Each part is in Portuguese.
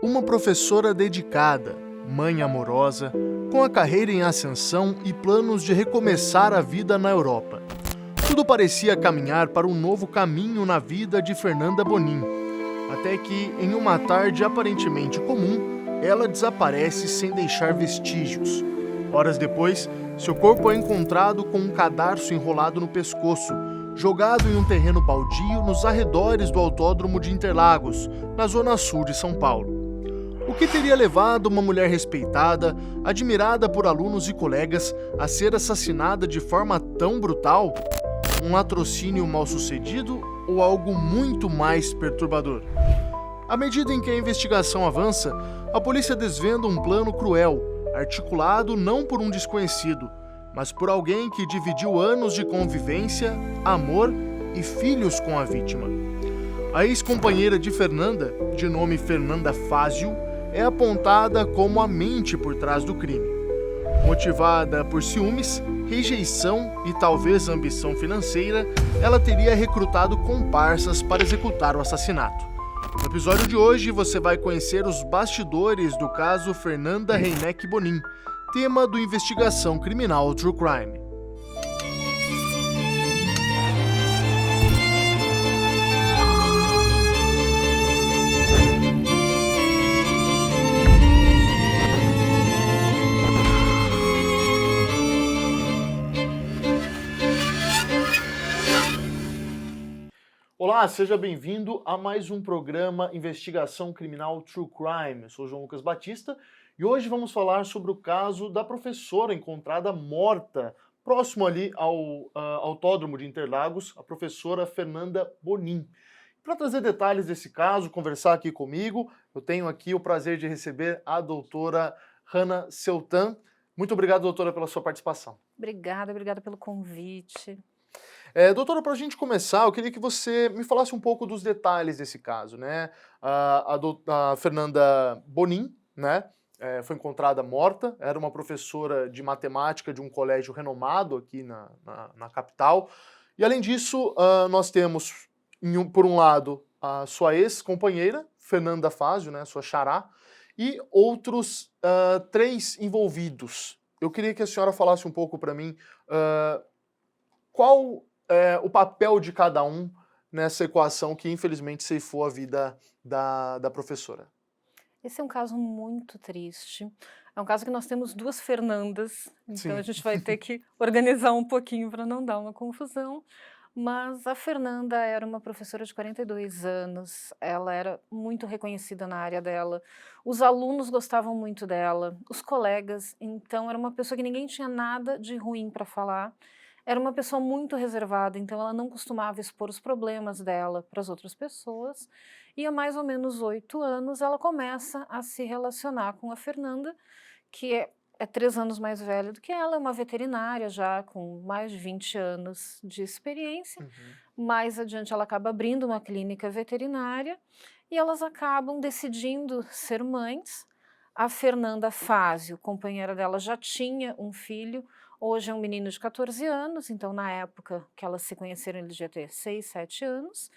Uma professora dedicada, mãe amorosa, com a carreira em ascensão e planos de recomeçar a vida na Europa. Tudo parecia caminhar para um novo caminho na vida de Fernanda Bonin, até que, em uma tarde aparentemente comum, ela desaparece sem deixar vestígios. Horas depois, seu corpo é encontrado com um cadarço enrolado no pescoço, jogado em um terreno baldio nos arredores do Autódromo de Interlagos, na zona sul de São Paulo. O que teria levado uma mulher respeitada, admirada por alunos e colegas, a ser assassinada de forma tão brutal? Um latrocínio mal-sucedido ou algo muito mais perturbador? À medida em que a investigação avança, a polícia desvenda um plano cruel, articulado não por um desconhecido, mas por alguém que dividiu anos de convivência, amor e filhos com a vítima. A ex-companheira de Fernanda, de nome Fernanda Fazio, é apontada como a mente por trás do crime. Motivada por ciúmes, rejeição e talvez ambição financeira, ela teria recrutado comparsas para executar o assassinato. No episódio de hoje, você vai conhecer os bastidores do caso Fernanda Reineck Bonin, tema do Investigação Criminal True Crime. Olá, seja bem-vindo a mais um programa Investigação Criminal True Crime. Eu sou João Lucas Batista e hoje vamos falar sobre o caso da professora encontrada morta próximo ali ao Autódromo de Interlagos, a professora Fernanda Bonin. Para trazer detalhes desse caso, conversar aqui comigo, eu tenho aqui o prazer de receber a doutora Hannah Seltan. Muito obrigado, doutora, pela sua participação. Obrigada pelo convite. Doutora, para a gente começar, eu queria que você me falasse um pouco dos detalhes desse caso, né? A Fernanda Bonin, né, foi encontrada morta, era uma professora de matemática de um colégio renomado aqui na capital. E, além disso, nós temos, por um lado, a sua ex-companheira, Fernanda Fazio, né, sua xará, e outros 3 envolvidos. Eu queria que a senhora falasse um pouco para mim qual o papel de cada um nessa equação que infelizmente ceifou a vida da professora. Esse é um caso muito triste. É um caso que nós temos 2 Fernandas, então Sim. a gente vai ter que organizar um pouquinho para não dar uma confusão. Mas a Fernanda era uma professora de 42 anos, ela era muito reconhecida na área dela, os alunos gostavam muito dela, os colegas, então era uma pessoa que ninguém tinha nada de ruim para falar. Era uma pessoa muito reservada, então ela não costumava expor os problemas dela para as outras pessoas. E há mais ou menos 8 anos ela começa a se relacionar com a Fernanda, que é 3 anos mais velha do que ela, é uma veterinária já com mais de 20 anos de experiência. Mais adiante ela acaba abrindo uma clínica veterinária e elas acabam decidindo ser mães. A Fernanda Fazio, companheira dela, já tinha um filho. Hoje é um menino de 14 anos, então na época que elas se conheceram ele devia ter 6, 7 anos,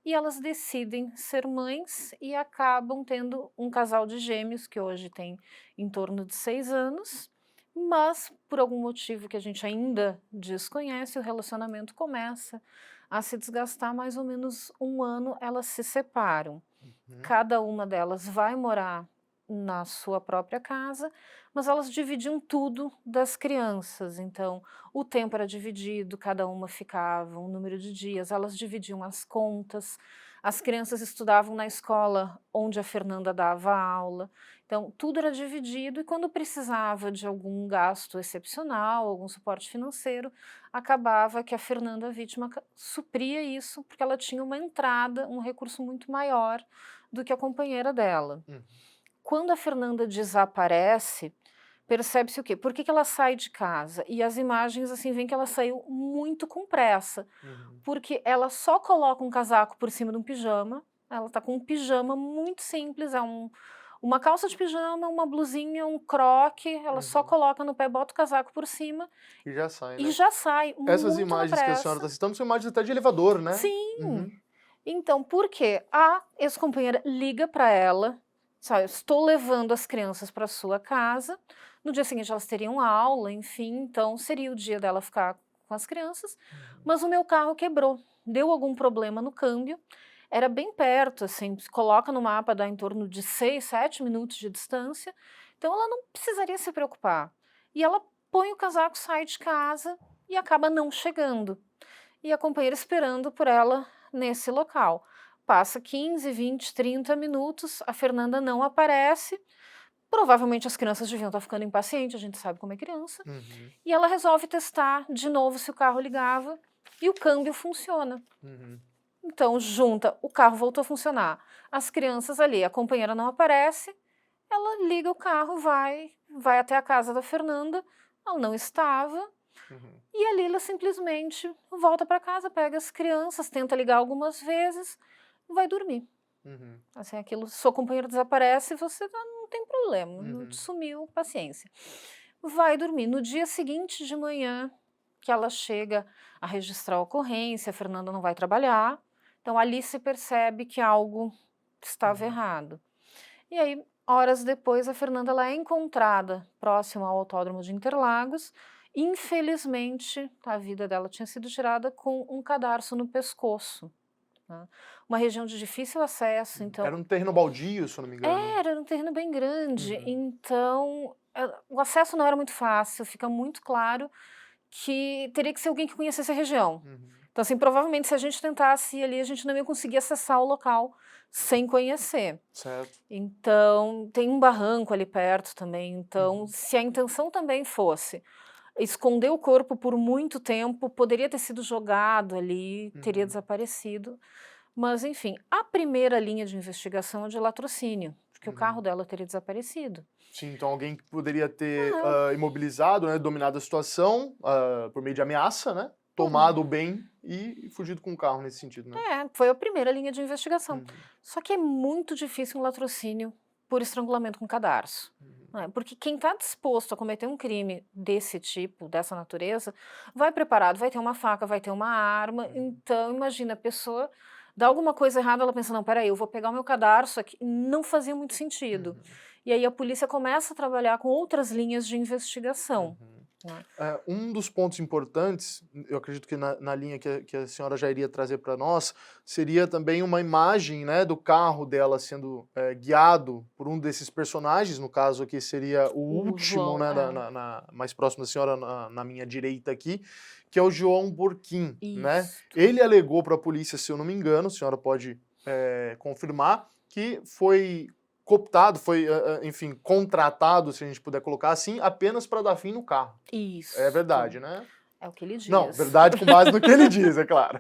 e elas decidem ser mães e acabam tendo um casal de gêmeos que hoje tem em torno de 6 anos, mas por algum motivo que a gente ainda desconhece, o relacionamento começa a se desgastar. Mais ou menos 1 ano elas se separam. Cada uma delas vai morar na sua própria casa, mas elas dividiam tudo das crianças, então o tempo era dividido, cada uma ficava um número de dias, elas dividiam as contas, as crianças estudavam na escola onde a Fernanda dava aula, então tudo era dividido e quando precisava de algum gasto excepcional, algum suporte financeiro, acabava que a Fernanda, a vítima, supria isso porque ela tinha uma entrada, um recurso muito maior do que a companheira dela. Quando a Fernanda desaparece, percebe-se o quê? Por que ela sai de casa? E as imagens, assim, vêm que ela saiu muito com pressa, porque ela só coloca um casaco por cima de um pijama, ela tá com um pijama muito simples, uma calça de pijama, uma blusinha, um croque, ela só coloca no pé, bota o casaco por cima E já sai, né? e já sai, Essas muito na imagens que a senhora está citando são imagens até de elevador, né? Sim. Então, por quê? A ex-companheira liga para ela, Só, eu estou levando as crianças para sua casa, no dia seguinte elas teriam aula, enfim, então seria o dia dela ficar com as crianças, mas o meu carro quebrou, deu algum problema no câmbio, era bem perto, assim, se coloca no mapa, dá em torno de 6, 7 minutos de distância, então ela não precisaria se preocupar. E ela põe o casaco, sai de casa e acaba não chegando. E a companheira esperando por ela nesse local. Passa 15, 20, 30 minutos, a Fernanda não aparece. Provavelmente as crianças deviam estar ficando impacientes, a gente sabe como é criança. Uhum. E ela resolve testar de novo se o carro ligava e o câmbio funciona. Uhum. Então junta, o carro voltou a funcionar, as crianças ali, a companheira não aparece, ela liga o carro, vai até a casa da Fernanda, ela não estava, Uhum. e a Lila simplesmente volta para casa, pega as crianças, tenta ligar algumas vezes, vai dormir. Uhum. Assim, aquilo, sua companheira desaparece, você não tem problema, Uhum. sumiu, paciência. Vai dormir. No dia seguinte de manhã, que ela chega a registrar a ocorrência, a Fernanda não vai trabalhar, então ali se percebe que algo estava Uhum. errado. E aí, horas depois, a Fernanda ela é encontrada próximo ao Autódromo de Interlagos. Infelizmente, a vida dela tinha sido tirada com um cadarço no pescoço, né? Uma região de difícil acesso, então Era um terreno baldio, se eu não me engano. era um terreno bem grande, Uhum. então o acesso não era muito fácil, fica muito claro que teria que ser alguém que conhecesse a região. Uhum. Então, assim, provavelmente se a gente tentasse ir ali, a gente não ia conseguir acessar o local sem conhecer. Certo. Então, tem um barranco ali perto também, então Uhum. se a intenção também fosse esconder o corpo por muito tempo, poderia ter sido jogado ali, teria Uhum. desaparecido. Mas, enfim, a primeira linha de investigação é de latrocínio, porque o Uhum. carro dela teria desaparecido. Sim, então alguém que poderia ter Ah, imobilizado, né, dominado a situação por meio de ameaça, né, tomado o bem e fugido com o carro nesse sentido, né? foi a primeira linha de investigação. Uhum. Só que é muito difícil um latrocínio por estrangulamento com cadarço, Uhum. né? Porque quem está disposto a cometer um crime desse tipo, dessa natureza, vai preparado, vai ter uma faca, vai ter uma arma. Então, imagina, a pessoa dá alguma coisa errada, ela pensa, não, peraí, eu vou pegar o meu cadarço aqui. Não fazia muito sentido. Uhum. E aí a polícia começa a trabalhar com outras linhas de investigação, Uhum. né? Um dos pontos importantes, eu acredito que na linha que a senhora já iria trazer para nós, seria também uma imagem, né, do carro dela sendo guiado por um desses personagens, no caso aqui seria o O último, João, né, mais próximo da senhora, na minha direita aqui, que é o João Burquim, né? isso. Ele alegou para a polícia, se eu não me engano, a senhora pode confirmar, que foi cooptado, foi, enfim, contratado, se a gente puder colocar assim, apenas para dar fim no carro. Isso. É verdade, né? É o que ele diz. Não, verdade com base no que ele diz, é claro.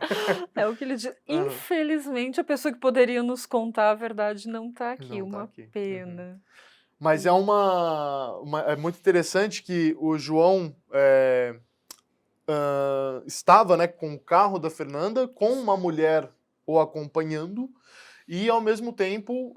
É o que ele diz. Uhum. Infelizmente, a pessoa que poderia nos contar a verdade não está aqui, Não tá uma aqui. Uhum. pena. Mas é é muito interessante que o João estava, né, com o carro da Fernanda, com uma mulher o acompanhando, e ao mesmo tempo,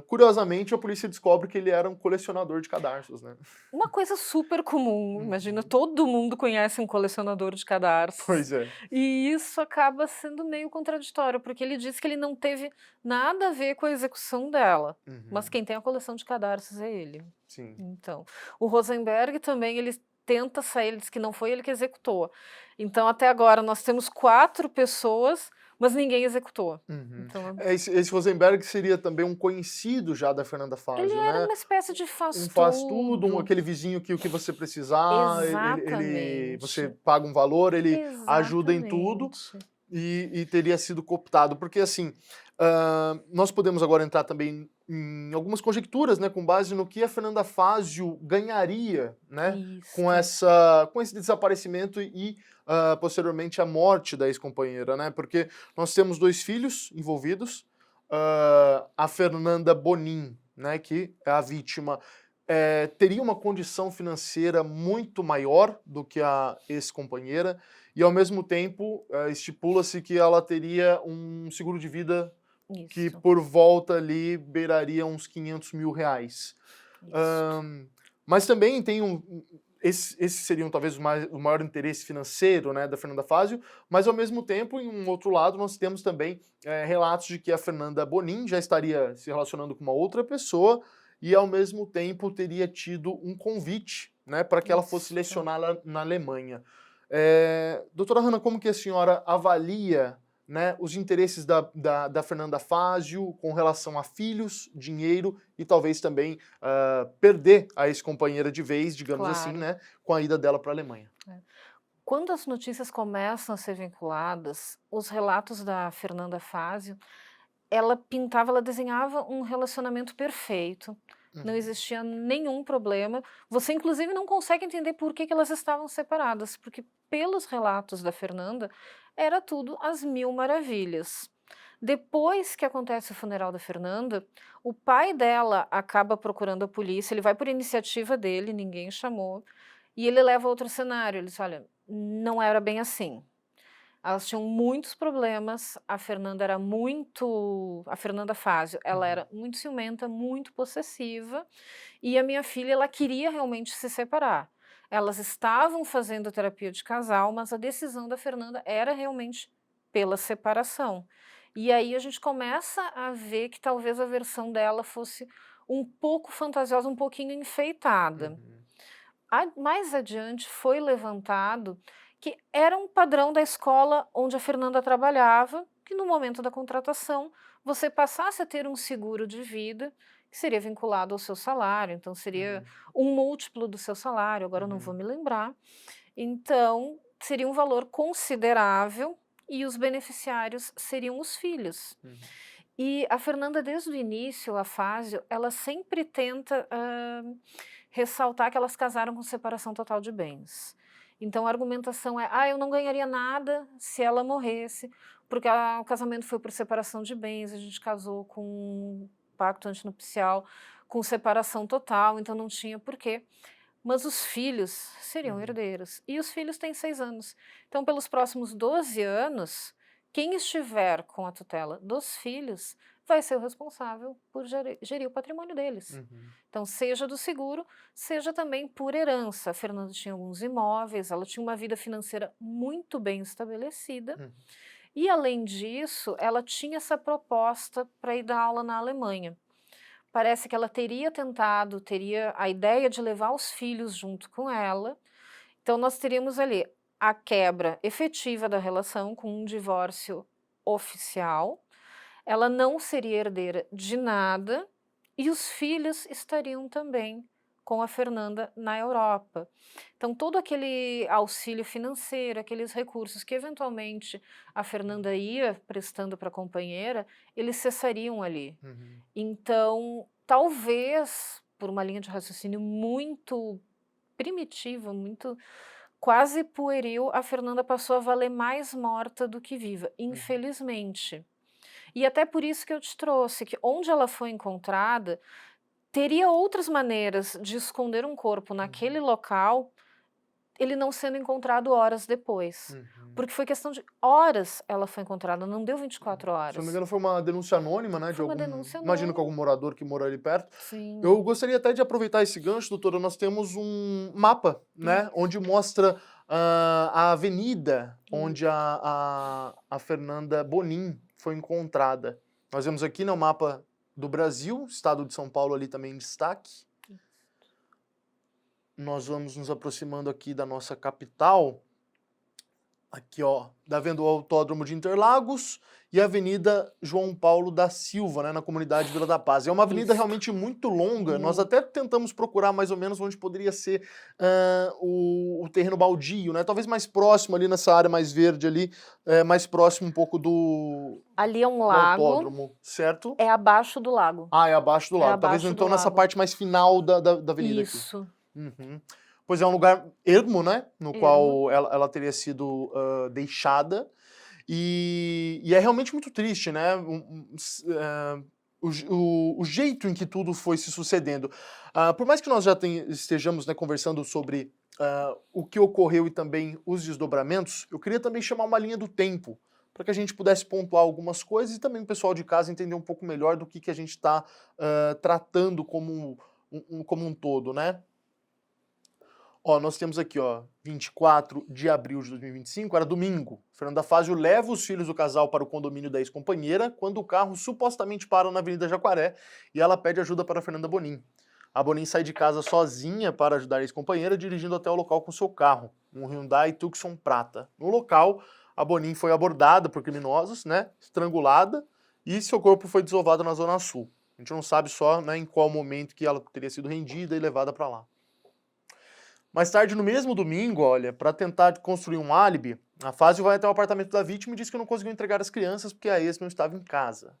curiosamente, a polícia descobre que ele era um colecionador de cadarços, né? Uma coisa super comum, imagina, todo mundo conhece um colecionador de cadarços. Pois é. E isso acaba sendo meio contraditório, porque ele diz que ele não teve nada a ver com a execução dela, mas quem tem a coleção de cadarços é ele. Sim. Então, o Rosenberg também, ele tenta sair, ele diz que não foi ele que executou. Então, até agora, nós temos 4 pessoas, mas ninguém executou. Uhum. Então, Esse Rosenberg seria também um conhecido já da Fernanda ele Fazio, era né? uma espécie de faz-tudo. Faz tudo, aquele vizinho que o que você precisar, você Exatamente. paga um valor, ele ajuda em tudo Exatamente. e teria sido cooptado. Porque assim, nós podemos agora entrar também em algumas conjecturas, né, com base no que a Fernanda Fazio ganharia, né, Isso. com esse desaparecimento e posteriormente a morte da ex-companheira, né? Porque nós temos 2 filhos envolvidos, a Fernanda Bonin, né, que é a vítima, teria uma condição financeira muito maior do que a ex-companheira e, ao mesmo tempo, estipula-se que ela teria um seguro de vida que, Isso. por volta ali, beiraria uns R$500 mil. Isso. Mas também esses seriam talvez o maior interesse financeiro, né, da Fernanda Fázio, mas ao mesmo tempo, em um outro lado, nós temos também relatos de que a Fernanda Bonin já estaria se relacionando com uma outra pessoa e ao mesmo tempo teria tido um convite, né, para que ela fosse lecionar lá na Alemanha. Doutora Hanna, como que a senhora avalia, né, os interesses da Fernanda Fázio com relação a filhos, dinheiro e talvez também perder a ex-companheira de vez, digamos assim, né, com a ida dela para a Alemanha? Quando as notícias começam a ser vinculadas, os relatos da Fernanda Fázio, ela desenhava um relacionamento perfeito, não existia nenhum problema, você inclusive não consegue entender por que elas estavam separadas, porque pelos relatos da Fernanda, era tudo às mil maravilhas. Depois que acontece o funeral da Fernanda, o pai dela acaba procurando a polícia, ele vai por iniciativa dele, ninguém chamou, e ele leva a outro cenário, ele diz, olha, não era bem assim. Elas tinham muitos problemas, a Fernanda Fázio, ela era muito ciumenta, muito possessiva, e a minha filha, ela queria realmente se separar. Elas estavam fazendo terapia de casal, mas a decisão da Fernanda era realmente pela separação. E aí a gente começa a ver que talvez a versão dela fosse um pouco fantasiosa, um pouquinho enfeitada. Mais adiante foi levantado que era um padrão da escola onde a Fernanda trabalhava, que no momento da contratação você passasse a ter um seguro de vida que seria vinculado ao seu salário, então seria um múltiplo do seu salário, agora eu não vou me lembrar. Então, seria um valor considerável e os beneficiários seriam os filhos. E a Fernanda, desde o início, a Fázio, ela sempre tenta ressaltar que elas casaram com separação total de bens. Então a argumentação é, eu não ganharia nada se ela morresse, porque o casamento foi por separação de bens, a gente casou com um pacto antinupcial, com separação total, então não tinha porquê. Mas os filhos seriam herdeiros, e os filhos têm 6 anos. Então pelos próximos 12 anos, quem estiver com a tutela dos filhos vai ser o responsável por gerir o patrimônio deles. Então, seja do seguro, seja também por herança. A Fernanda tinha alguns imóveis, ela tinha uma vida financeira muito bem estabelecida. E, além disso, ela tinha essa proposta para ir dar aula na Alemanha. Parece que ela teria a ideia de levar os filhos junto com ela. Então, nós teríamos ali a quebra efetiva da relação com um divórcio oficial, ela não seria herdeira de nada e os filhos estariam também com a Fernanda na Europa. Então todo aquele auxílio financeiro, aqueles recursos que eventualmente a Fernanda ia prestando para a companheira, eles cessariam ali. Então talvez, por uma linha de raciocínio muito primitiva, muito quase pueril, a Fernanda passou a valer mais morta do que viva, infelizmente. E até por isso que eu te trouxe, que onde ela foi encontrada, teria outras maneiras de esconder um corpo naquele local, ele não sendo encontrado horas depois. Porque foi questão de horas ela foi encontrada, não deu 24 horas. Se não me engano, foi uma denúncia anônima, né? Foi uma denúncia imagino que algum morador que morou ali perto. Sim. Eu gostaria até de aproveitar esse gancho, doutora. Nós temos um mapa, né? Onde mostra a avenida onde a Fernanda Bonin foi encontrada. Nós vemos aqui no mapa do Brasil, estado de São Paulo ali também em destaque. Nós vamos nos aproximando aqui da nossa capital. Aqui, ó, tá vendo o Autódromo de Interlagos e a Avenida João Paulo da Silva, né, na comunidade Vila da Paz. É uma avenida realmente muito longa, nós até tentamos procurar mais ou menos onde poderia ser o terreno baldio, né, talvez mais próximo ali nessa área mais verde ali, mais próximo um pouco do... Ali é um lago. Autódromo, certo? É abaixo do lago. Ah, é abaixo do lago. Talvez então nessa parte mais final da avenida. Isso. Aqui. Pois é um lugar ermo, né? No qual ela teria sido deixada. E é realmente muito triste, né? O jeito em que tudo foi se sucedendo. Por mais que nós já estejamos, né, conversando sobre o que ocorreu e também os desdobramentos, eu queria também chamar uma linha do tempo, para que a gente pudesse pontuar algumas coisas e também o pessoal de casa entender um pouco melhor do que a gente está tratando como um todo, né? Ó, nós temos aqui, ó, 24 de abril de 2025, era domingo. Fernanda Fázio leva os filhos do casal para o condomínio da ex-companheira quando o carro supostamente para na Avenida Jaguaré e ela pede ajuda para Fernanda Bonin. A Bonin sai de casa sozinha para ajudar a ex-companheira, dirigindo até o local com seu carro, um Hyundai Tucson prata. No local, a Bonin foi abordada por criminosos, né, estrangulada, e seu corpo foi desovado na Zona Sul. A gente não sabe só, né, em qual momento que ela teria sido rendida e levada para lá. Mais tarde, no mesmo domingo, olha, para tentar construir um álibi, a Fázio vai até o apartamento da vítima e diz que não conseguiu entregar as crianças porque a ex não estava em casa.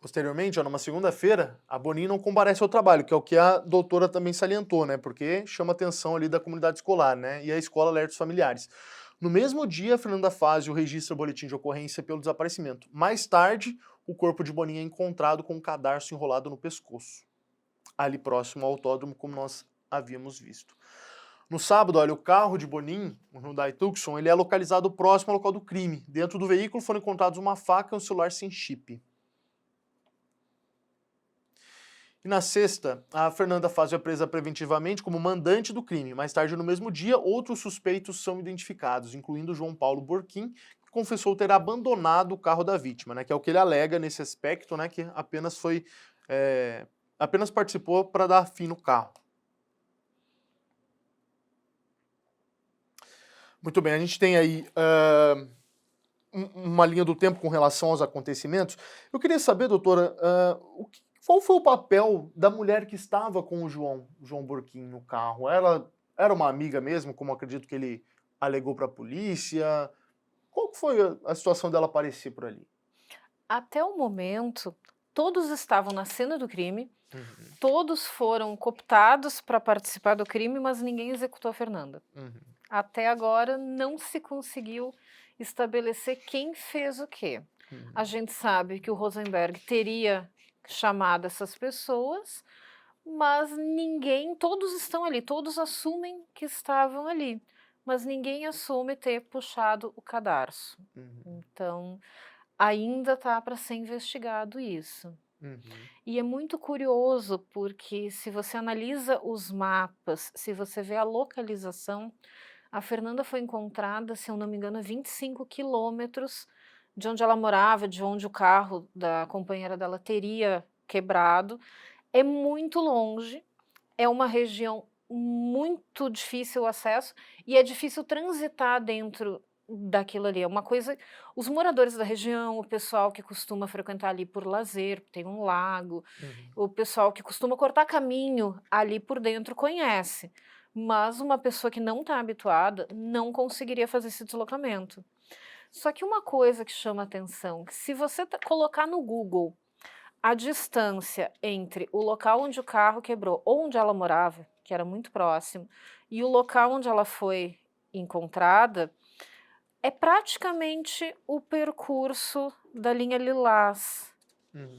Posteriormente, ó, numa segunda-feira, a Bonin não comparece ao trabalho, que é o que a doutora também salientou, né? Porque chama a atenção ali da comunidade escolar, né? E a escola alerta os familiares. No mesmo dia, a Fernanda Fázio registra o boletim de ocorrência pelo desaparecimento. Mais tarde, o corpo de Bonin é encontrado com um cadarço enrolado no pescoço, ali próximo ao autódromo, como nós havíamos visto. No sábado, olha, o carro de Bonin, o Hyundai Tucson, ele é localizado próximo ao local do crime. Dentro do veículo foram encontrados uma faca e um celular sem chip. E na sexta, a Fernanda Fázio é presa preventivamente como mandante do crime. Mais tarde, no mesmo dia, outros suspeitos são identificados, incluindo João Paulo Borquim, que confessou ter abandonado o carro da vítima, né, que é o que ele alega nesse aspecto, né, que apenas participou para dar fim no carro. Muito bem, a gente tem aí uma linha do tempo com relação aos acontecimentos. Eu queria saber, doutora, qual foi o papel da mulher que estava com o João Borquim no carro? Ela era uma amiga mesmo, como acredito que ele alegou para a polícia? Qual foi a situação dela aparecer por ali? Até o momento, todos estavam na cena do crime, todos foram cooptados para participar do crime, mas ninguém executou a Fernanda. Até agora não se conseguiu estabelecer quem fez o quê. A gente sabe que o Rosenberg teria chamado essas pessoas, mas todos estão ali, todos assumem que estavam ali, mas ninguém assume ter puxado o cadarço. Então, ainda está para ser investigado isso. E é muito curioso, porque se você analisa os mapas, se você vê a localização, a Fernanda foi encontrada, se eu não me engano, a 25 quilômetros de onde ela morava, de onde o carro da companheira dela teria quebrado. É muito longe, é uma região muito difícil o acesso e é difícil transitar dentro daquilo ali. É uma coisa, os moradores da região, o pessoal que costuma frequentar ali por lazer, tem um lago, o pessoal que costuma cortar caminho ali por dentro conhece, mas uma pessoa que não está habituada não conseguiria fazer esse deslocamento. Só que uma coisa que chama atenção, que se você colocar no Google a distância entre o local onde o carro quebrou, onde ela morava, que era muito próximo, e o local onde ela foi encontrada, é praticamente o percurso da linha Lilás.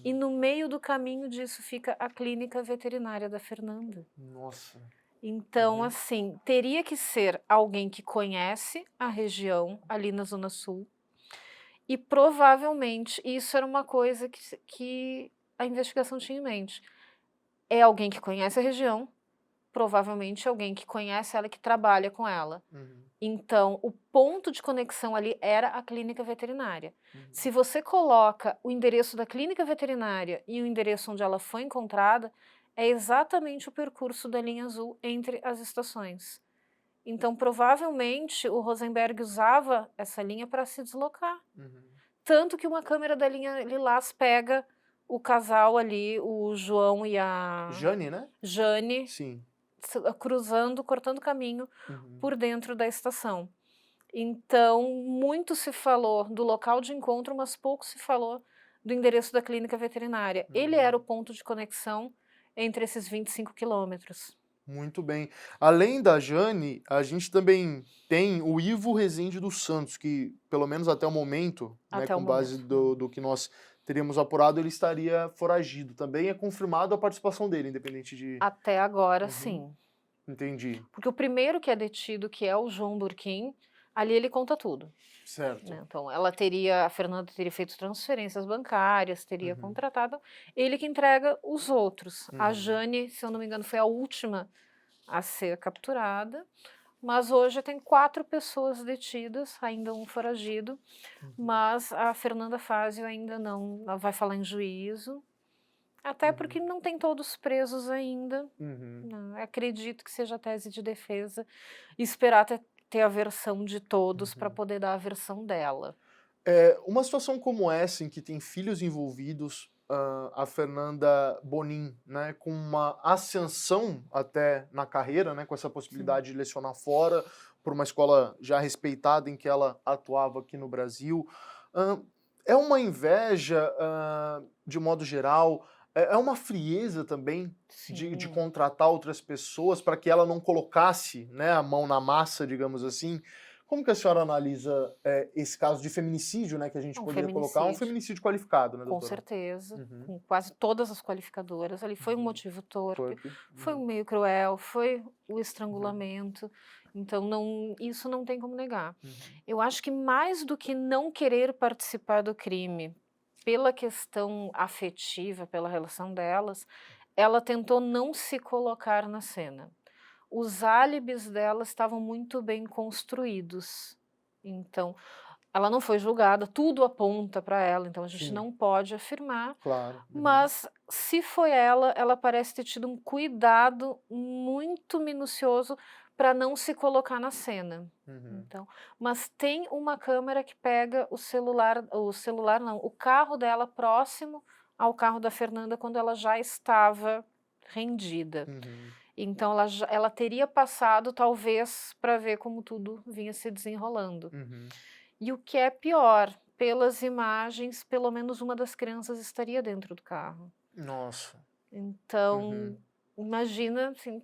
E no meio do caminho disso fica a clínica veterinária da Fernanda. Nossa. Então, assim, teria que ser alguém que conhece a região ali na Zona Sul. E provavelmente isso era uma coisa que a investigação tinha em mente. É alguém que conhece a região, provavelmente alguém que conhece ela e que trabalha com ela. Então, o ponto de conexão ali era a clínica veterinária. Se você coloca o endereço da clínica veterinária e o endereço onde ela foi encontrada, é exatamente o percurso da linha azul entre as estações. Então, provavelmente, o Rosenberg usava essa linha para se deslocar. Tanto que uma câmera da linha Lilás pega o casal ali, o João e a... Jane, né? Jane. Sim. Cruzando, cortando caminho por dentro da estação. Então, muito se falou do local de encontro, mas pouco se falou do endereço da clínica veterinária. Ele era o ponto de conexão entre esses 25 quilômetros. Muito bem. Além da Jane, a gente também tem o Ivo Rezende dos Santos, que, pelo menos até o momento, né, com base do que nós teríamos apurado, ele estaria foragido. Também é confirmado a participação dele, independente de... Até agora, sim. Entendi. Porque o primeiro que é detido, que é o João Borquim, Ali ele conta tudo, Certo. né? Então, a Fernanda teria feito transferências bancárias, teria Uhum. contratado, ele que entrega os outros. A Uhum. Jane, se eu não me engano, foi a última a ser capturada, mas hoje tem 4 pessoas detidas, ainda um foragido, mas a Fernanda Fázio ainda não vai falar em juízo, até porque não tem todos presos ainda. Uhum. Não, acredito que seja a tese de defesa, esperar ter a versão de todos para poder dar a versão dela. Uma situação como essa, em que tem filhos envolvidos, a Fernanda Bonin, né, com uma ascensão até na carreira, né, com essa possibilidade de lecionar fora, por uma escola já respeitada em que ela atuava aqui no Brasil, hã, é uma inveja, de modo geral, é uma frieza também de Sim, contratar outras pessoas para que ela não colocasse, né, a mão na massa, digamos assim. Como que a senhora analisa, esse caso de feminicídio, né, que a gente é um poderia colocar, um feminicídio, feminicídio qualificado, né, com doutora? certeza, Uhum, com quase todas as qualificadoras. Ali foi um uhum. motivo torpe, Torpe. foi um Uhum, meio cruel, foi o uhum, estrangulamento, então não, isso não tem como negar. uhum, Eu acho que mais do que não querer participar do crime, pela questão afetiva, pela relação delas, ela tentou não se colocar na cena. Os álibis dela estavam muito bem construídos. Então, ela não foi julgada, tudo aponta para ela, então a gente sim, não pode afirmar, claro. Uhum, mas se foi ela, ela parece ter tido um cuidado muito minucioso para não se colocar na cena. uhum, Então, mas tem uma câmera que pega o celular não, o carro dela próximo ao carro da Fernanda quando ela já estava rendida. uhum, Então ela teria passado talvez para ver como tudo vinha se desenrolando. uhum. E o que é pior, pelas imagens, pelo menos uma das crianças estaria dentro do carro. Nossa. Então, Uhum. imagina, assim,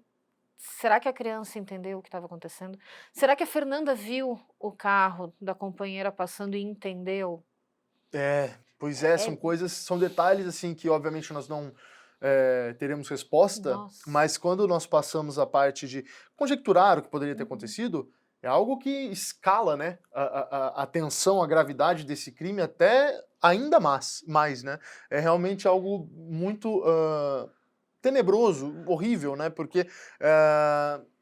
será que a criança entendeu o que estava acontecendo? Será que a Fernanda viu o carro da companheira passando e entendeu? Pois é, É, são detalhes, assim, que obviamente nós não, teremos resposta, nossa, mas quando nós passamos a parte de conjecturar o que poderia ter uhum, acontecido, é algo que escala, né, a tensão, a gravidade desse crime até ainda mais, né. É realmente algo muito, tenebroso, horrível, né, porque,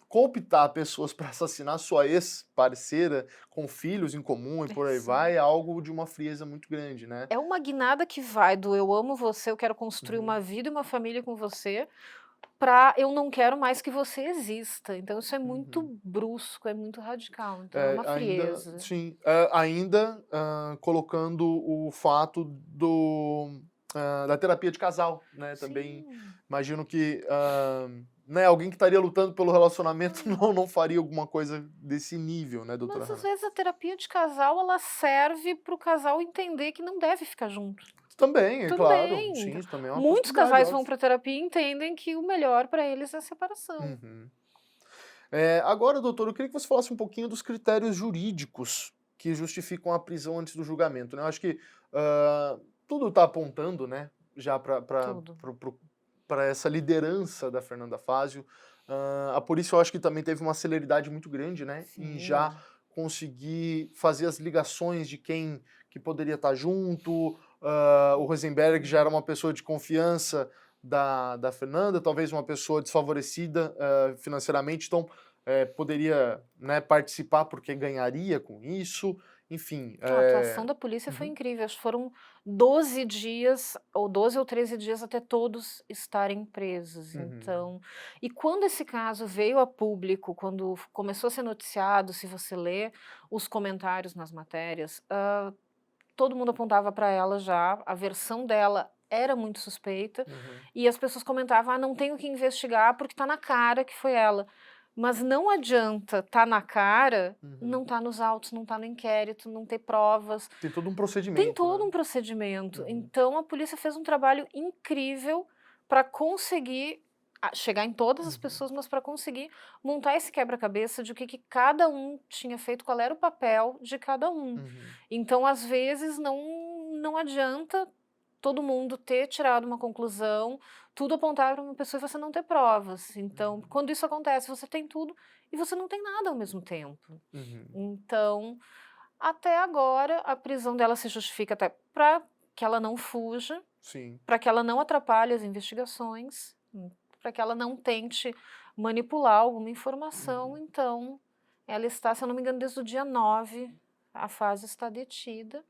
cooptar pessoas para assassinar sua ex-parceira, com filhos em comum e por aí vai, é exato. algo de uma frieza muito grande, né. É uma guinada que vai do eu amo você, eu quero construir Uhum, uma vida e uma família com você, pra eu não quero mais que você exista. Então isso é muito uhum. brusco, é muito radical, então é uma Ainda frieza. sim, ainda, colocando o fato da terapia de casal, né, também Sim. imagino que, né, alguém que estaria lutando pelo relacionamento Hum. não faria alguma coisa desse nível, né, doutora Mas às Hannah? vezes a terapia de casal, ela serve para o casal entender que não deve ficar junto. Também, é claro, Também. sim, isso também é uma Muitos possibilidade, casais vão óbvio. para terapia e entendem que o melhor para eles é a separação. Uhum. Agora, doutor, eu queria que você falasse um pouquinho dos critérios jurídicos que justificam a prisão antes do julgamento, né. Eu acho que, tudo está apontando, né, já Tudo. para essa liderança da Fernanda Fázio. A polícia eu acho que também teve uma celeridade muito grande, né, em já Sim. conseguir fazer as ligações de quem que poderia estar junto. O Rosenberg já era uma pessoa de confiança da Fernanda, talvez uma pessoa desfavorecida, financeiramente, então, poderia, né, participar porque ganharia com isso, enfim. A atuação da polícia foi Uhum, incrível, acho que foram 12 dias, ou 12 ou 13 dias até todos estarem presos, uhum, então e quando esse caso veio a público, quando começou a ser noticiado, se você lê os comentários nas matérias, todo mundo apontava para ela já, a versão dela era muito suspeita, uhum, e as pessoas comentavam: "Ah, não tem o que investigar porque está na cara que foi ela". Mas não adianta tá na cara, uhum. não tá nos autos, não tá no inquérito, não ter provas. Tem todo um Tem procedimento, todo né. um procedimento. Uhum, Então a polícia fez um trabalho incrível para conseguir chegar em todas as uhum, pessoas, mas para conseguir montar esse quebra-cabeça de o que cada um tinha feito, qual era o papel de cada um. uhum, Então, às vezes, não adianta todo mundo ter tirado uma conclusão, tudo apontar para uma pessoa e você não ter provas. Então, quando isso acontece, você tem tudo e você não tem nada ao mesmo tempo. Uhum. Então, até agora, a prisão dela se justifica até para que ela não fuja, Sim. para que ela não atrapalhe as investigações, para que ela não tente manipular alguma informação. Então, ela está, se eu não me engano, desde o dia 9, a Fazio está detida.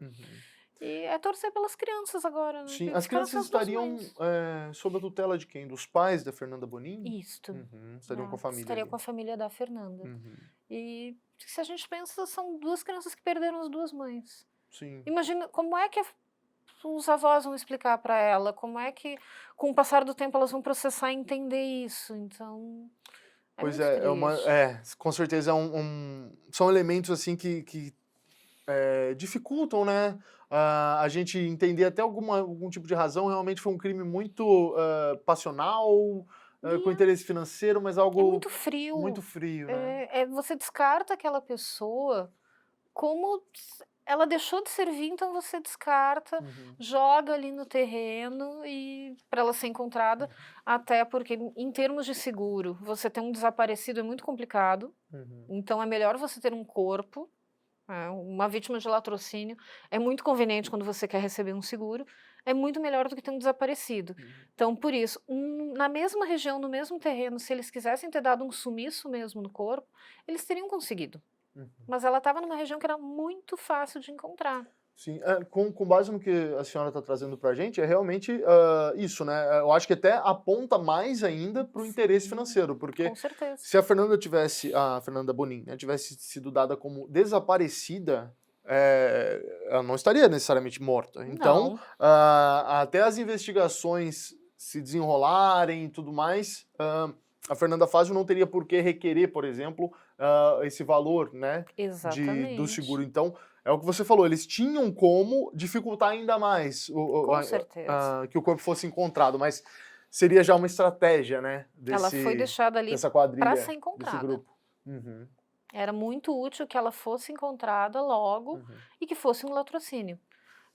E é torcer pelas crianças agora, né? Sim, Que as ficaram sem crianças as duas estariam mães. sob a tutela de quem? Dos pais da Fernanda Bonin? Isto. Estariam com a família Estaria ali. com a família da Fernanda. Uhum. E se a gente pensa, são duas crianças que perderam as duas mães. Sim. Imagina como é que os avós vão explicar para ela, como é que, com o passar do tempo, elas vão processar e entender isso. Então, é Pois muito triste. com certeza são elementos assim que dificultam, né, a gente entender até algum tipo de razão. Realmente foi um crime muito passional, com interesse financeiro, mas É algo muito frio. muito frio, né? Você descarta aquela pessoa como ela deixou de servir, então você descarta, joga ali no terreno e para ela ser encontrada, até porque em termos de seguro, você ter um desaparecido é muito complicado, então é melhor você ter um corpo, uma vítima de latrocínio é muito conveniente quando você quer receber um seguro, é muito melhor do que ter um desaparecido. Então, por isso, na mesma região, no mesmo terreno, se eles quisessem ter dado um sumiço mesmo no corpo, eles teriam conseguido. Mas ela estava numa região que era muito fácil de encontrar. Sim, com base no que a senhora está trazendo para a gente, é realmente isso, né? Eu acho que até aponta mais ainda para o interesse financeiro, porque Com certeza. se a Fernanda Bonin, né, tivesse sido dada como desaparecida, ela não estaria necessariamente morta. Então, até as investigações se desenrolarem e tudo mais, a Fernanda Fazio não teria por que requerer, por exemplo, esse valor, né, do seguro. Então, é o que você falou, eles tinham como dificultar ainda mais Com certeza. que o corpo fosse encontrado, mas seria já uma estratégia, né, Ela foi deixada ali dessa para quadrilha, ser desse encontrada. grupo. Era muito útil que ela fosse encontrada logo e que fosse um latrocínio.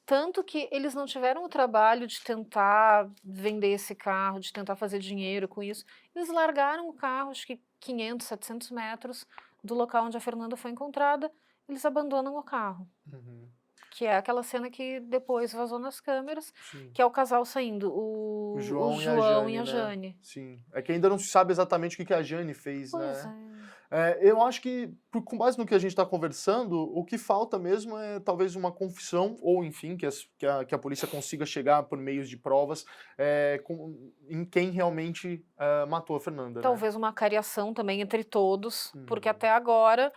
Tanto que eles não tiveram o trabalho de tentar vender esse carro, de tentar fazer dinheiro com isso. Eles largaram o carro, acho que 500, 700 metros do local onde a Fernanda foi encontrada, eles abandonam o carro. Que é aquela cena que depois vazou nas câmeras, que é o casal saindo, o João e a Jane. Né? Sim, é que ainda não se sabe exatamente o que a Jane fez, Pois né? Eu acho que, com base no que a gente está conversando, o que falta mesmo é talvez uma confissão, ou enfim, que a polícia consiga chegar por meios de provas em quem realmente matou a Fernanda. Talvez uma cariação também entre todos, porque até agora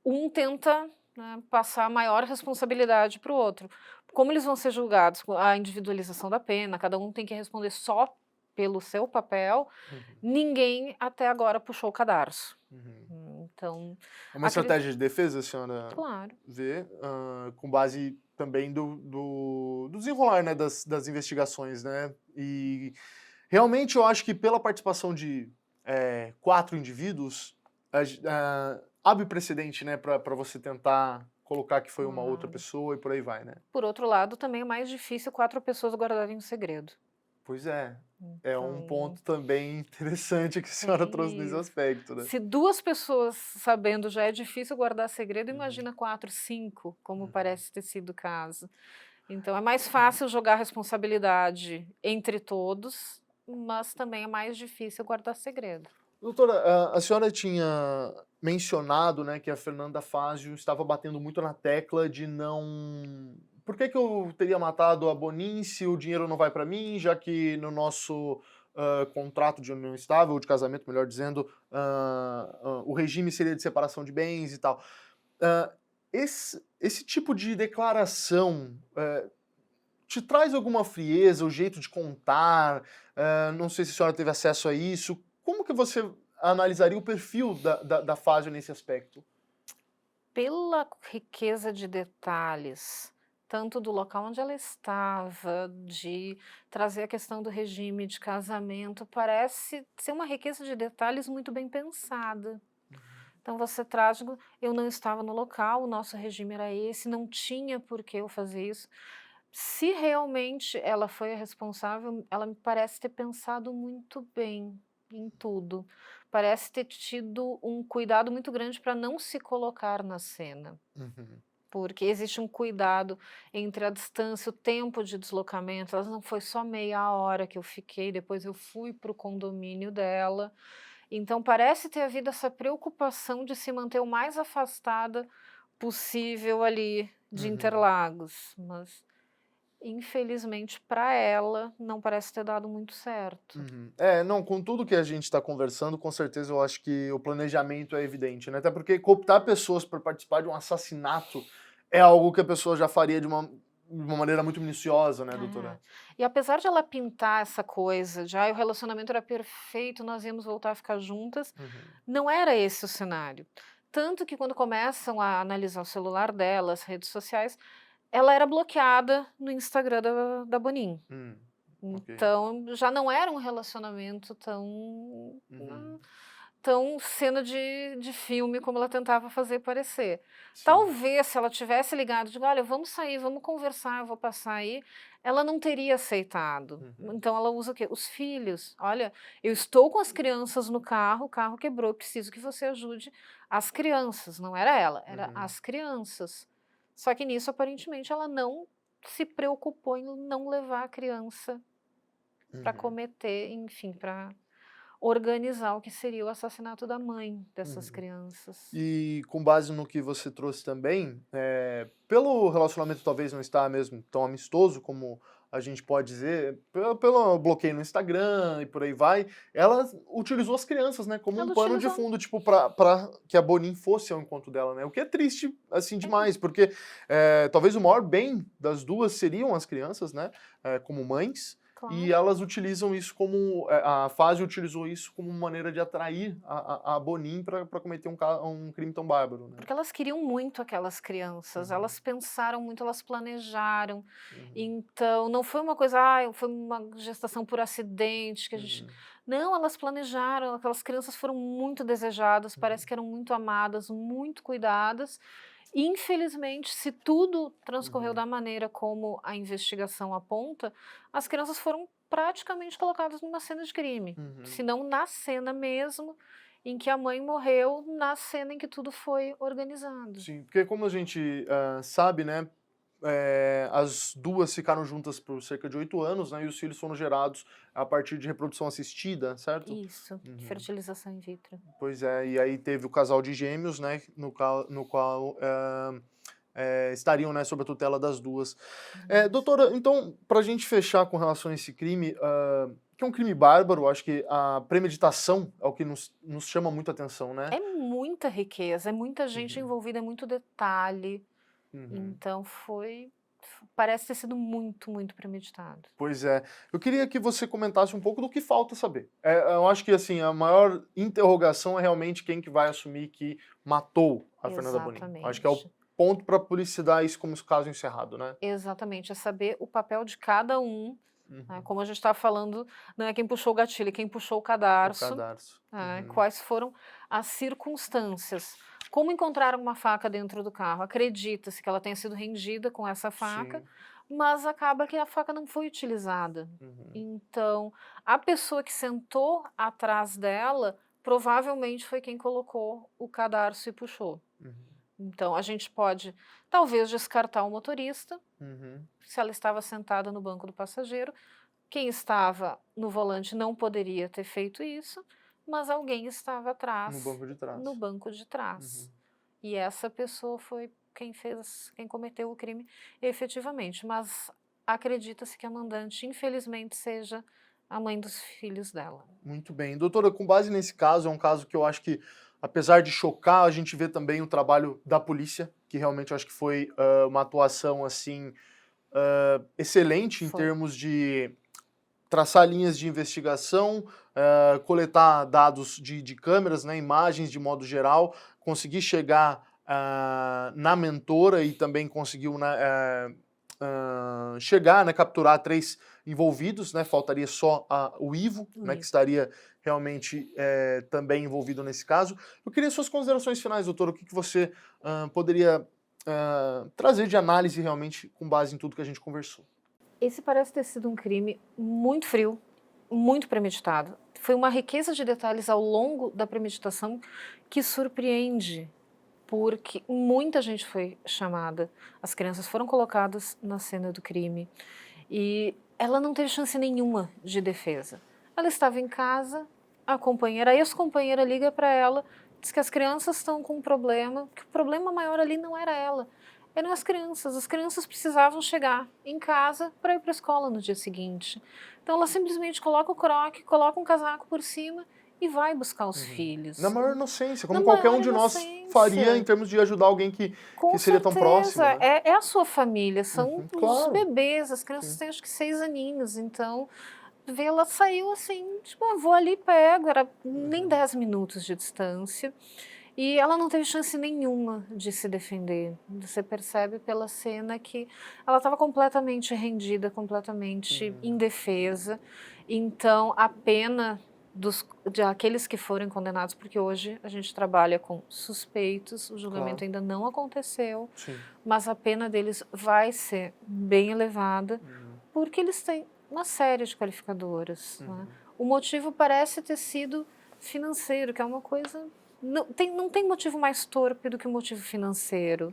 um tenta, né, passar a maior responsabilidade para o outro. Como eles vão ser julgados? A individualização da pena, cada um tem que responder só pelo seu papel, ninguém até agora puxou o cadarço. Então, é uma estratégia de defesa, a senhora claro, vê, com base também do desenrolar, né, das investigações, né? E realmente eu acho que pela participação de 4 indivíduos, abre precedente, né, para você tentar colocar que foi uma outra pessoa e por aí vai, né? Por outro lado, também é mais difícil 4 pessoas guardarem um segredo. Pois é. É um ponto também interessante que a senhora trouxe nesse aspecto, né? Se 2 pessoas sabendo já é difícil guardar segredo, imagina 4, 5, como parece ter sido o caso. Então é mais fácil jogar a responsabilidade entre todos, mas também é mais difícil guardar segredo. Doutora, a senhora tinha mencionado, né, que a Fernanda Fazio estava batendo muito na tecla de não... Por que eu teria matado a Bonin se o dinheiro não vai para mim, já que no nosso contrato de união estável, de casamento, melhor dizendo, o regime seria de separação de bens e tal. Esse tipo de declaração te traz alguma frieza, o jeito de contar? Não sei se a senhora teve acesso a isso. Como que você analisaria o perfil da Fazio nesse aspecto? Pela riqueza de detalhes, tanto do local onde ela estava, de trazer a questão do regime de casamento, parece ser uma riqueza de detalhes muito bem pensada. Então você traz, eu não estava no local, o nosso regime era esse, não tinha por que eu fazer isso. Se realmente ela foi a responsável, ela me parece ter pensado muito bem em tudo. Parece ter tido um cuidado muito grande para não se colocar na cena. Uhum. Porque existe um cuidado entre a distância, o tempo de deslocamento. Ela não foi só meia hora que eu fiquei, depois eu fui para o condomínio dela. Então parece ter havido essa preocupação de se manter o mais afastada possível ali de Uhum. Interlagos, mas infelizmente para ela não parece ter dado muito certo. Uhum. É, não, com tudo que a gente está conversando, com certeza eu acho que o planejamento é evidente, né? Até porque cooptar pessoas para participar de um assassinato é algo que a pessoa já faria de uma maneira muito minuciosa, né, É. doutora? E apesar de ela pintar essa coisa de: "Ai, o relacionamento era perfeito, nós íamos voltar a ficar juntas", Uhum. não era esse o cenário. Tanto que quando começam a analisar o celular dela, as redes sociais, ela era bloqueada no Instagram da Bonin. Ok. Então, já não era um relacionamento tão Uhum. tão cena de filme como ela tentava fazer parecer. Sim. Talvez se ela tivesse ligado, digo: "Olha, vamos sair, vamos conversar, eu vou passar aí", ela não teria aceitado. Uhum. Então ela usa o quê? Os filhos. "Olha, eu estou com as crianças no carro, o carro quebrou, eu preciso que você ajude as crianças", não era ela, era Uhum. as crianças. Só que nisso, aparentemente, ela não se preocupou em não levar a criança para Uhum. cometer, enfim, para organizar o que seria o assassinato da mãe dessas Uhum. crianças. E com base no que você trouxe também, pelo relacionamento talvez não estar mesmo tão amistoso como a gente pode dizer, pelo bloqueio no Instagram e por aí vai, ela utilizou as crianças, né, como um Ela pano de utilizou. fundo, tipo, pra que a Bonin fosse ao encontro dela, né, o que é triste, assim, É, demais, porque talvez o maior bem das duas seriam as crianças, né, como mães, e claro. elas utilizam isso como. A Fazio utilizou isso como maneira de atrair a Bonin para cometer um crime tão bárbaro, né? Porque elas queriam muito aquelas crianças, Uhum, elas pensaram muito, elas planejaram. uhum, Então, não foi uma coisa, ah, foi uma gestação por acidente que a gente. uhum, Não, elas planejaram, aquelas crianças foram muito desejadas, parece uhum, que eram muito amadas, muito cuidadas. Infelizmente, se tudo transcorreu uhum, da maneira como a investigação aponta, as crianças foram praticamente colocadas numa cena de crime, uhum. se não na cena mesmo em que a mãe morreu, na cena em que tudo foi organizado. Sim, porque como a gente sabe, né, as duas ficaram juntas por cerca de 8 anos, né, e os filhos foram gerados a partir de reprodução assistida, certo? Isso, Uhum. fertilização in vitro. Pois é, e aí teve o casal de gêmeos, né, no qual estariam, né, sob a tutela das duas. Isso. Doutora, então, para a gente fechar com relação a esse crime, que é um crime bárbaro, acho que a premeditação é o que nos chama muito a atenção, né? É muita riqueza, é muita gente Uhum, envolvida, é muito detalhe, uhum. então parece ter sido muito, muito premeditado. Pois é. Eu queria que você comentasse um pouco do que falta saber. Eu acho que, assim, a maior interrogação é realmente quem que vai assumir que matou a Fernanda Bonin. Acho que é o Exatamente. ponto para a polícia dar isso como caso encerrado, né? Exatamente, é saber o papel de cada um, né, Uhum. como a gente estava falando, não é quem puxou o gatilho, é quem puxou o O cadarço, cadarço. Uhum. quais foram as circunstâncias. Como encontraram uma faca dentro do carro? Acredita-se que ela tenha sido rendida com essa faca, Sim. mas acaba que a faca não foi utilizada. Uhum. Então, a pessoa que sentou atrás dela provavelmente foi quem colocou o cadarço e puxou. Uhum. Então, a gente pode talvez descartar o motorista, Uhum. se ela estava sentada no banco do passageiro. Quem estava no volante não poderia ter feito isso, mas alguém estava No atrás, banco de no trás. banco de trás. Uhum. E essa pessoa foi quem cometeu o crime efetivamente, mas acredita-se que a mandante, infelizmente, seja a mãe dos filhos dela. Muito bem. Doutora, com base nesse caso, é um caso que eu acho que, apesar de chocar, a gente vê também o trabalho da polícia, que realmente eu acho que foi uma atuação, assim, excelente em Foi. termos de traçar linhas de investigação, coletar dados de câmeras, né, imagens de modo geral, conseguir chegar na mentora e também conseguiu, né, chegar, né, capturar 3 envolvidos, né, faltaria só o Ivo, O né, que Ivo. estaria realmente também envolvido nesse caso. Eu queria suas considerações finais, doutor, o que você poderia trazer de análise realmente com base em tudo que a gente conversou. Esse parece ter sido um crime muito frio, muito premeditado. Foi uma riqueza de detalhes ao longo da premeditação que surpreende, porque muita gente foi chamada, as crianças foram colocadas na cena do crime e ela não teve chance nenhuma de defesa. Ela estava em casa, a ex-companheira liga para ela, diz que as crianças estão com um problema, que o problema maior ali não era ela, eram as crianças precisavam chegar em casa para ir para a escola no dia seguinte. Então ela simplesmente coloca o croque, coloca um casaco por cima e vai buscar os filhos. Na maior inocência, como Na qualquer maior um de nós inocência. faria em termos de ajudar alguém que seria tão próximo. Né? É a sua família, são os Claro. bebês, as crianças têm acho que 6 aninhos, então ela saiu assim, tipo, vou ali, pego, era nem 10 minutos de distância. E ela não teve chance nenhuma de se defender. Você percebe pela cena que ela estava completamente rendida, completamente indefesa. Então, a pena de aqueles que forem condenados, porque hoje a gente trabalha com suspeitos, o julgamento ainda não aconteceu, mas a pena deles vai ser bem elevada, porque eles têm uma série de qualificadoras. Né? O motivo parece ter sido financeiro, que é uma coisa... Não tem motivo mais torpe do que o motivo financeiro.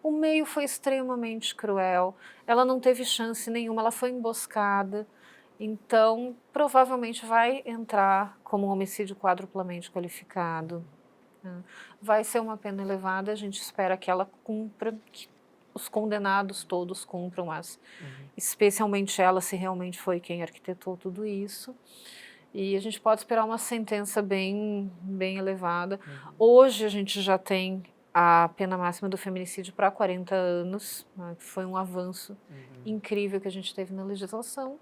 O meio foi extremamente cruel, ela não teve chance nenhuma, ela foi emboscada, então provavelmente vai entrar como um homicídio quadruplamente qualificado. Né? Vai ser uma pena elevada, a gente espera que ela cumpra, que os condenados todos cumpram, mas especialmente ela, se realmente foi quem arquitetou tudo isso. E a gente pode esperar uma sentença bem elevada. Hoje a gente já tem a pena máxima do feminicídio para 40 anos, né, que foi um avanço incrível que a gente teve na legislação.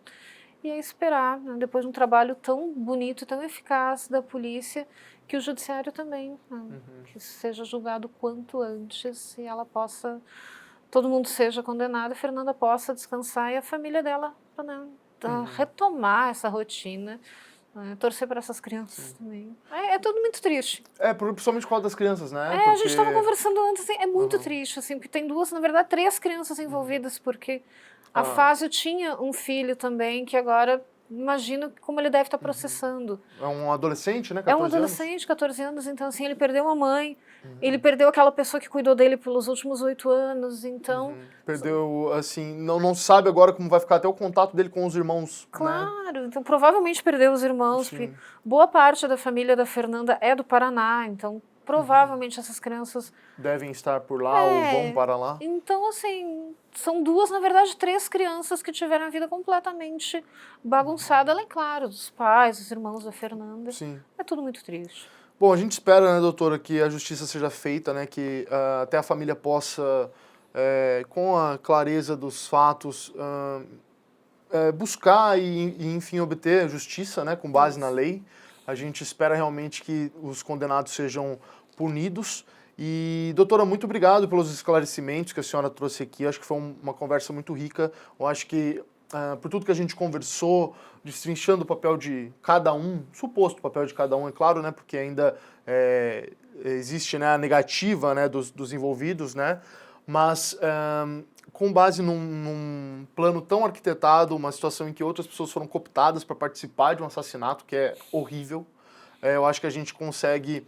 E é esperar, né, depois de um trabalho tão bonito, tão eficaz da polícia, que o judiciário também, né, que seja julgado quanto antes e ela possa, todo mundo seja condenado, a Fernanda possa descansar e a família dela, né, retomar essa rotina. Torcer para essas crianças também. É tudo muito triste. Principalmente por causa das crianças, né? A gente estava conversando antes, assim, é muito triste, assim, porque tem na verdade, 3 crianças envolvidas, porque a Fázio tinha um filho também, que agora, imagino como ele deve estar processando. É um adolescente, né? 14 adolescente, 14 anos, então assim, ele perdeu a mãe, ele perdeu aquela pessoa que cuidou dele pelos últimos 8 anos, então... Perdeu, assim, não sabe agora como vai ficar até o contato dele com os irmãos. Claro, né? Então provavelmente perdeu os irmãos, porque boa parte da família da Fernanda é do Paraná, então provavelmente essas crianças... devem estar por lá ou vão para lá. Então, assim, são 2, na verdade, 3 crianças que tiveram a vida completamente bagunçada, além, claro, dos pais, dos irmãos da Fernanda. É tudo muito triste. Bom, a gente espera, né, doutora, que a justiça seja feita, né, que até a família possa, com a clareza dos fatos, buscar e, enfim, obter justiça, né, com base na lei. A gente espera realmente que os condenados sejam punidos. E, doutora, muito obrigado pelos esclarecimentos que a senhora trouxe aqui. Acho que foi uma conversa muito rica. Eu acho que, por tudo que a gente conversou, destrinchando o papel de cada um, suposto papel de cada um, é claro, né, porque ainda existe, né, a negativa, né, dos envolvidos, né, mas com base num plano tão arquitetado, uma situação em que outras pessoas foram cooptadas para participar de um assassinato, que é horrível, eu acho que a gente consegue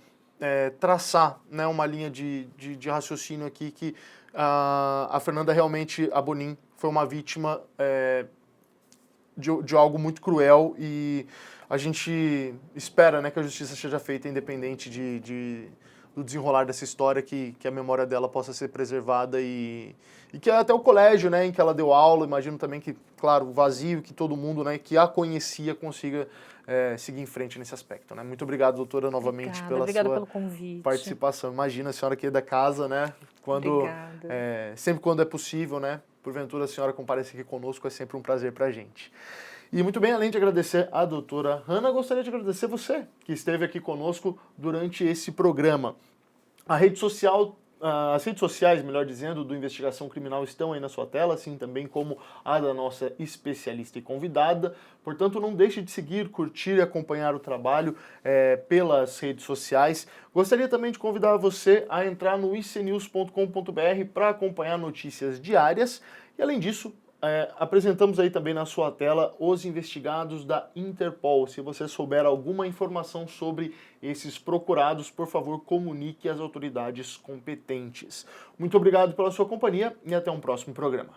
traçar, né, uma linha de raciocínio aqui que a Fernanda realmente, a Bonin, foi uma vítima de algo muito cruel e a gente espera, né, que a justiça seja feita independente do desenrolar dessa história, que a memória dela possa ser preservada e que até o colégio, né, em que ela deu aula, imagino também que, claro, o vazio, que todo mundo, né, que a conhecia consiga seguir em frente nesse aspecto, né. Muito obrigado, doutora, novamente Obrigada sua pelo convite. participação. Imagina a senhora aqui é da casa, né, sempre quando é possível, né, porventura a senhora comparecer aqui conosco, é sempre um prazer pra gente. E muito bem, além de agradecer a doutora Hanna, gostaria de agradecer você que esteve aqui conosco durante esse programa. A rede social As redes sociais, melhor dizendo, do Investigação Criminal estão aí na sua tela, assim também como a da nossa especialista e convidada. Portanto, não deixe de seguir, curtir e acompanhar o trabalho pelas redes sociais. Gostaria também de convidar você a entrar no icnews.com.br para acompanhar notícias diárias. E além disso, apresentamos aí também na sua tela os investigados da Interpol. Se você souber alguma informação sobre esses procurados, por favor, comunique às autoridades competentes. Muito obrigado pela sua companhia e até um próximo programa.